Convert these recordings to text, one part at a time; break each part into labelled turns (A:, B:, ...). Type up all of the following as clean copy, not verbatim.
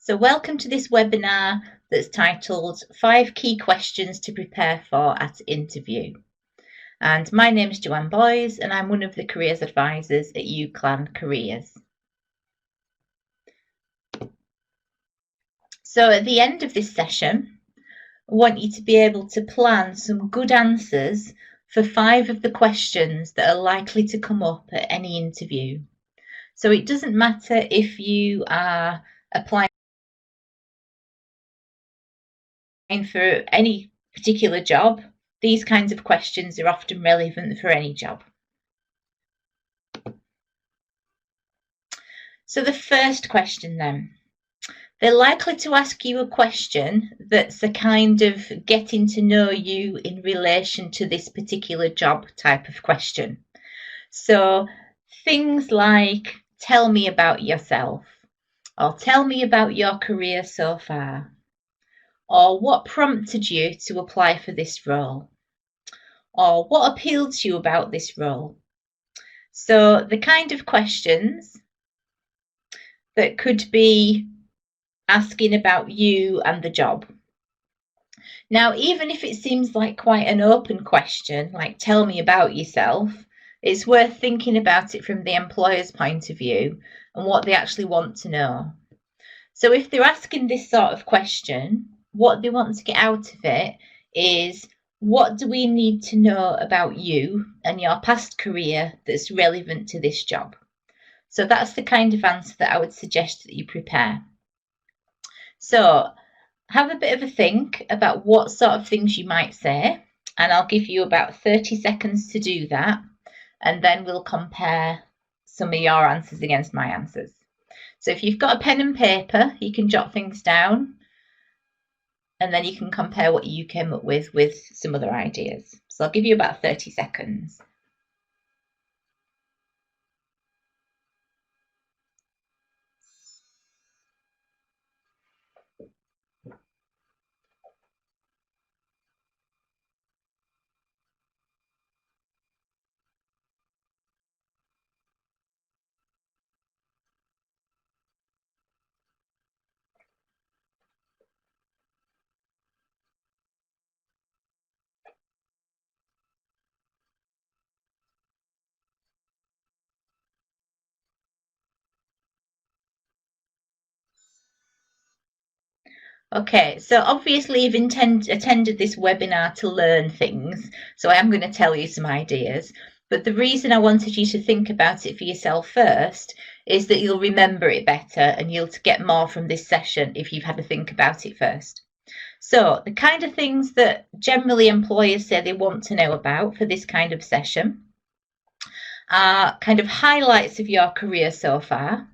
A: So welcome to this webinar that's titled 5 Key Questions to Prepare for at Interview. And my name is Joanne Boys and I'm one of the Careers Advisors at UClan Careers. So at the end of this session, I want you to be able to plan some good answers for 5 of the questions that are likely to come up at any interview. So it doesn't matter if you are applying for any particular job, these kinds of questions are often relevant for any job. So the first question then, they're likely to ask you a question that's a kind of getting to know you in relation to this particular job type of question. So things like, tell me about yourself, or tell me about your career so far, or what prompted you to apply for this role, or what appealed to you about this role. So the kind of questions that could be asking about you and the job. Now, even if it seems like quite an open question, like tell me about yourself, it's worth thinking about it from the employer's point of view and what they actually want to know. So if they're asking this sort of question, what they want to get out of it is, what do we need to know about you and your past career that's relevant to this job? So that's the kind of answer that I would suggest that you prepare. So have a bit of a think about what sort of things you might say, and I'll give you about 30 seconds to do that, and then we'll compare some of your answers against my answers. So if you've got a pen and paper, you can jot things down, and then you can compare what you came up with some other ideas. So I'll give you about 30 seconds. Okay, so obviously you've attended this webinar to learn things, so I am going to tell you some ideas. But the reason I wanted you to think about it for yourself first is that you'll remember it better and you'll get more from this session if you've had to think about it first. So the kind of things that generally employers say they want to know about for this kind of session are kind of highlights of your career so far.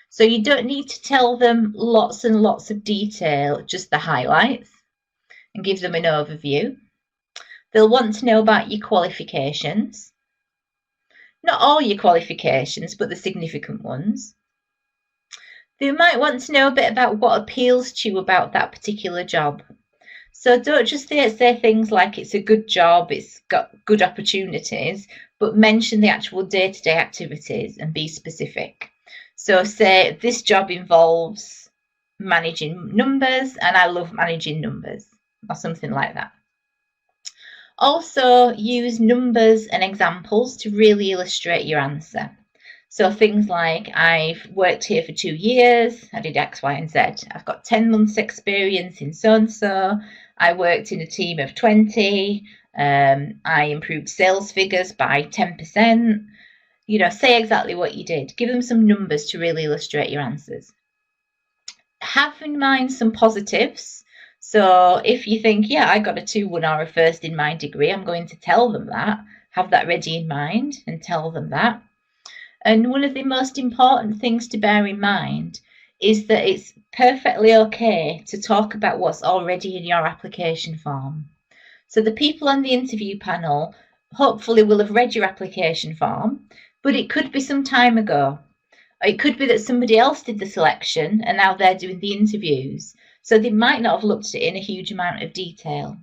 A: So you don't need to tell them lots and lots of detail, just the highlights, and give them an overview. They'll want to know about your qualifications. Not all your qualifications, but the significant ones. They might want to know a bit about what appeals to you about that particular job. So don't just say things like it's a good job, it's got good opportunities, but mention the actual day-to-day activities and be specific. So say this job involves managing numbers and I love managing numbers, or something like that. Also use numbers and examples to really illustrate your answer. So things like, I've worked here for 2 years, I did X, Y, and Z. I've got 10 months experience in so-and-so. I worked in a team of 20. I improved sales figures by 10%. You know, say exactly what you did. Give them some numbers to really illustrate your answers. Have in mind some positives. So if you think, yeah, I got a 2-1 or a first in my degree, I'm going to tell them that. Have that ready in mind and tell them that. And one of the most important things to bear in mind is that it's perfectly okay to talk about what's already in your application form. So the people on the interview panel hopefully will have read your application form, but it could be some time ago. It could be that somebody else did the selection and now they're doing the interviews. So they might not have looked at it in a huge amount of detail.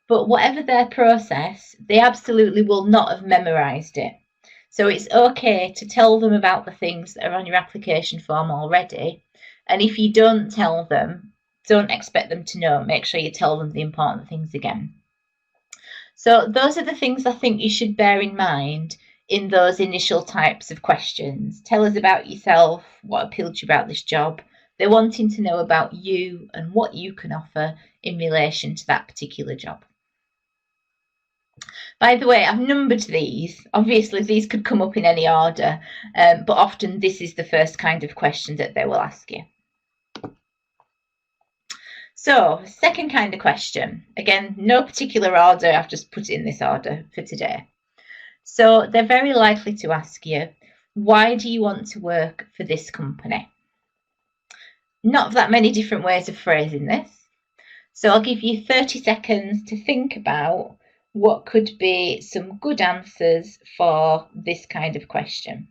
A: But whatever their process, they absolutely will not have memorised it. So it's okay to tell them about the things that are on your application form already. And if you don't tell them, don't expect them to know. Make sure you tell them the important things again. So those are the things I think you should bear in mind in those initial types of questions. Tell us about yourself, what appealed to you about this job. They're wanting to know about you and what you can offer in relation to that particular job. By the way, I've numbered these. Obviously, these could come up in any order, but often this is the first kind of question that they will ask you. So, second kind of question. Again, no particular order, I've just put it in this order for today. So, they're very likely to ask you, why do you want to work for this company? Not that many different ways of phrasing this. So, I'll give you 30 seconds to think about what could be some good answers for this kind of question.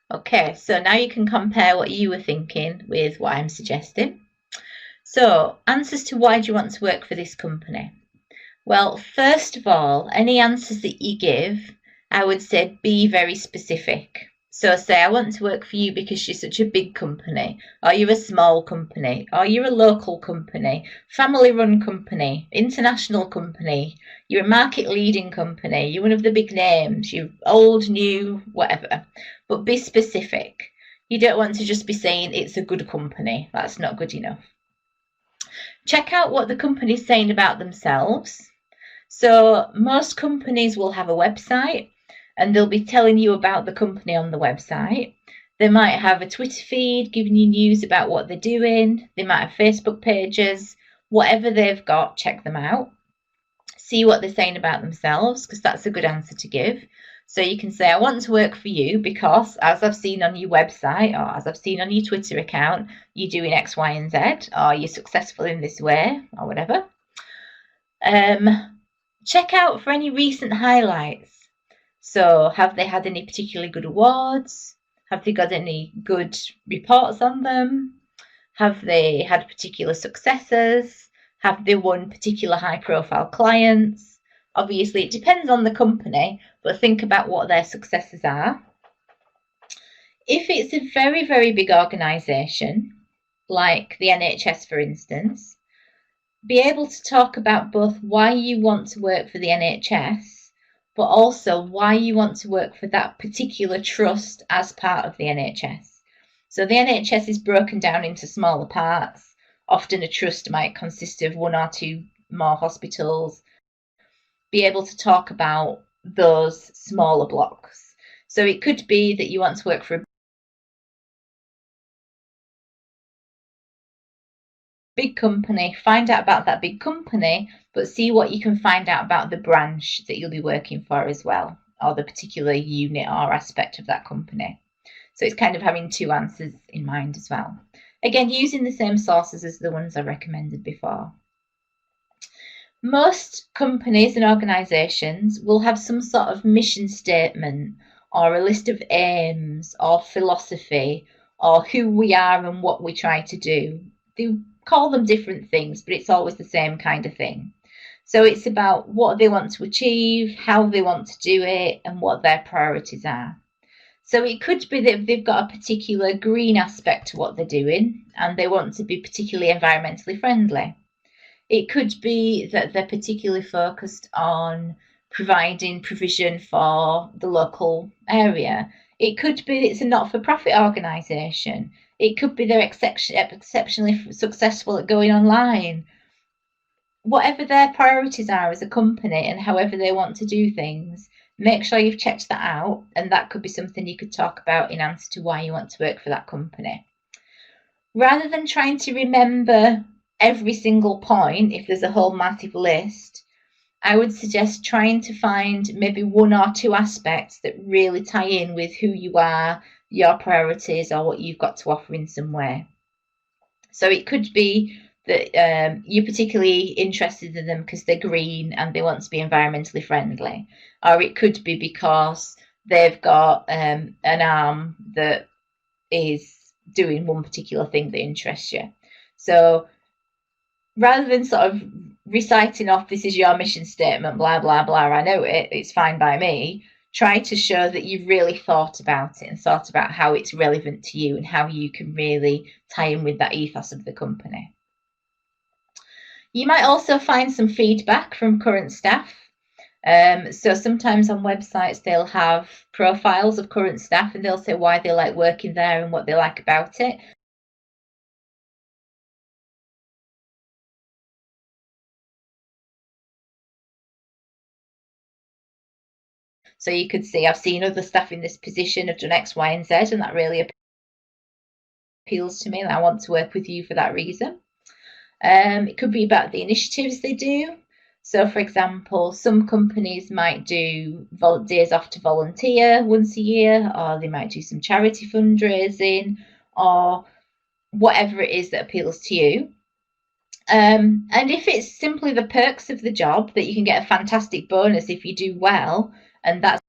A: Okay, so now you can compare what you were thinking with what I'm suggesting. So, answers to why do you want to work for this company? Well, first of all, any answers that you give, I would say be very specific. So say, I want to work for you because you're such a big company, or you're a small company, or you're a local company, family-run company, international company, you're a market-leading company, you're one of the big names, you're old, new, whatever. But be specific. You don't want to just be saying it's a good company. That's not good enough. Check out what the company's saying about themselves. So most companies will have a website and they'll be telling you about the company on the website. They might have a Twitter feed giving you news about what they're doing. They might have Facebook pages. Whatever they've got, check them out. See what they're saying about themselves, because that's a good answer to give. So you can say, I want to work for you because, as I've seen on your website or as I've seen on your Twitter account, you're doing X, Y, and Z, or you're successful in this way, or whatever. Check out for any recent highlights. So have they had any particularly good awards? Have they got any good reports on them? Have they had particular successes? Have they won particular high-profile clients? Obviously, it depends on the company, but think about what their successes are. If it's a very, very big organisation, like the NHS, for instance, be able to talk about both why you want to work for the NHS, but also why you want to work for that particular trust as part of the NHS. So the NHS is broken down into smaller parts. Often a trust might consist of one or two more hospitals. Be able to talk about those smaller blocks. So it could be that you want to work for a big company, find out about that big company, but see what you can find out about the branch that you'll be working for as well, or the particular unit or aspect of that company. So it's kind of having two answers in mind as well. Again, using the same sources as the ones I recommended before. Most companies and organisations will have some sort of mission statement or a list of aims or philosophy or who we are and what we try to do. They call them different things, but it's always the same kind of thing. So it's about what they want to achieve, how they want to do it, and what their priorities are. So it could be that they've got a particular green aspect to what they're doing and they want to be particularly environmentally friendly. It could be that they're particularly focused on providing provision for the local area. It could be it's a not-for-profit organisation. It could be they're exceptionally successful at going online. Whatever their priorities are as a company and however they want to do things, make sure you've checked that out, and that could be something you could talk about in answer to why you want to work for that company. Rather than trying to remember every single point, if there's a whole massive list, I would suggest trying to find maybe one or two aspects that really tie in with who you are, your priorities, or what you've got to offer in some way. So it could be that you're particularly interested in them because they're green and they want to be environmentally friendly, or it could be because they've got an arm that is doing one particular thing that interests you. So rather than sort of reciting off, this is your mission statement, blah, blah, blah, I know it, it's fine by me, try to show that you've really thought about it and thought about how it's relevant to you and how you can really tie in with that ethos of the company. You might also find some feedback from current staff. So sometimes on websites they'll have profiles of current staff and they'll say why they like working there and what they like about it. So you could see, I've seen other staff in this position have done X, Y, and Z, and that really appeals to me, and I want to work with you for that reason. It could be about the initiatives they do. So, for example, some companies might do days off to volunteer once a year, or they might do some charity fundraising, or whatever it is that appeals to you. And if it's simply the perks of the job that you can get a fantastic bonus if you do well, and that's